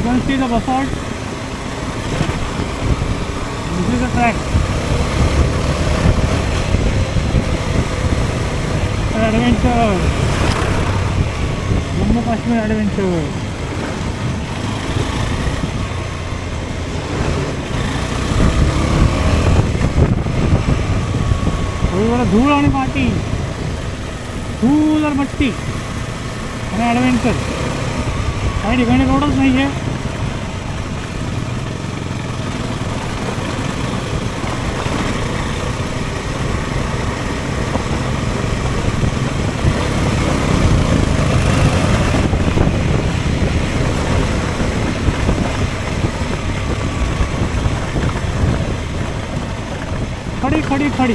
can see the basalt. This is the track. Adventure. Jammu Kashmir adventure. धूळ आणि माती, धूळ और मट्टी आणि ॲडव्हेंचर. काही ठिकाणी रोडच नाही आहे. खडी खडी खडी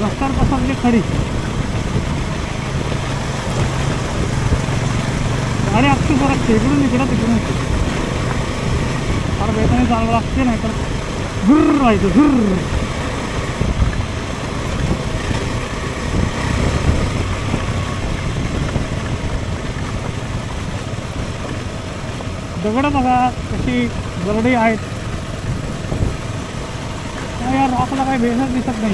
रस्त्यावर पसरली खडी. गाडी अगदी परत इकडून इकडं तिकडून फार वेगाने चालवं लागते, नाही तर झुर्र व्हायचं झुर्र. दगड बघा कशी गरडी आहेत. या रॉकला काही बेसच दिसत नाही.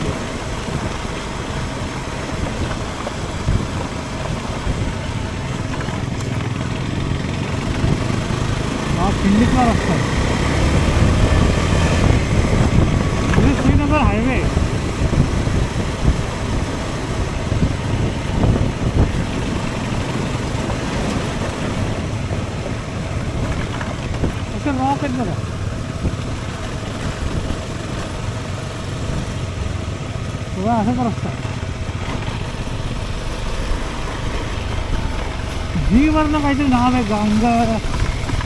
हा खिंडीतला रस्ता आहे. श्रीनगर हायवे. असे रॉक आहेत बघा. असाच रस्ता आहे. जीवरनं काहीतरी नाव आहे.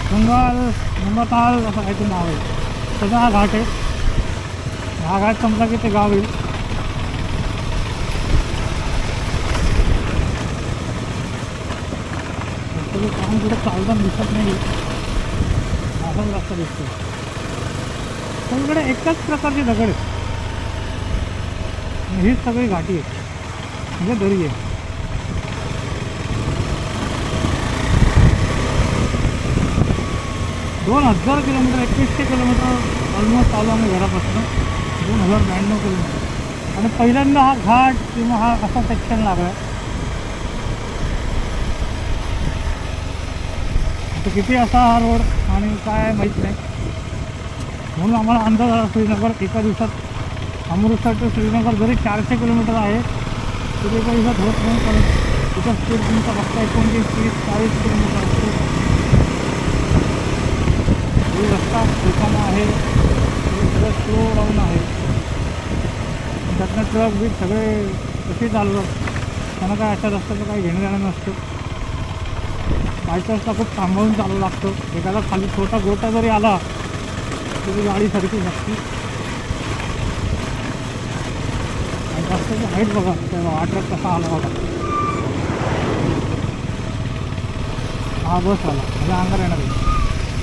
गंगाताल असं काहीतरी नाव आहे. त्याचा हा घाट आहे. हा घाट संपला की ते गाव येईल. काम कुठं चालताना दिसत नाही. असाच रस्ता दिसतो. सगळीकडे एकाच प्रकारची दगड आहे. हीच सगळी घाटी आहे म्हणजे दरी आहे. दोन 1000 किलोमीटर 2100 किलोमीटर ऑलमोस्ट आलो आम्ही घरापासून. 2092 किलोमीटर. आणि पहिल्यांदा हा घाट किंवा हा असा सेक्शन लागला. आता किती असा हा रोड आणि काय माहीत नाही. म्हणून आम्हाला अंदाज आला श्रीनगर एका दिवसात अमृतसर ते श्रीनगर जरी 400 किलोमीटर आहे तरी एका दिवसात होत नाही. कारण तिथं स्पीड तुमचा फक्त 29-30-40 किलोमीटर असतो. रस्ता रिकामा आहे. सगळं स्लो डाऊन आहे. त्यातनं ट्रक बीट सगळे कसे चालवतात. त्यांना काय अशा रस्त्याचं काही घेणं देणं नसतं. बायचान्सला खूप थांबवून चालू लागतं. एखादा खाली छोटा गोटा जरी आला तरी गाडी सरकी शकते. रस्त्याची हाईट बघा. हा ट्रक कसा आला बघा. हा बस आला माझ्या अंगावर येणार आहे.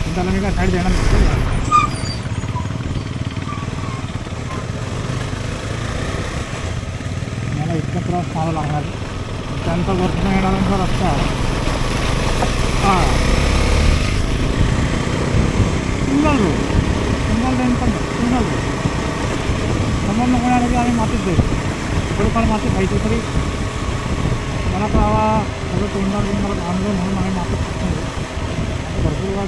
पण त्याला मी काय साईड देणार नाही. मला इतका त्रास खावा लागणार. त्यांचा वरनं येणाऱ्यांचा रस्ता आहे. हां सिंगल रोड. सिंगल लेन पण सिंगल रोड. समोर नको आलं की आम्ही मातीत जाईल. थोडंफार माती खायची तरी मला पावा सगळं तोंडाला बांधलं म्हणून आम्ही मातीत खातो. भरपूर वेळा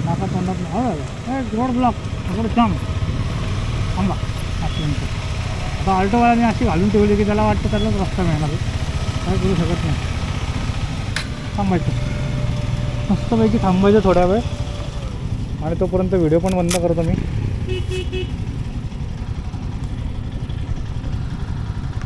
नाका तोंडात नाही. रोड ब्लॉक सगळं जाम. थांबा 5 मिनिटं. आता ऑल्टोवाल्याने अशी घालून ठेवली की त्याला वाटतं त्यालाच रस्ता मिळणार. काय करू शकत नाही. थांबायचं मस्तपैकी थांबायचं थोड्या वेळ. आणि तोपर्यंत व्हिडिओ पण बंद करतो मी.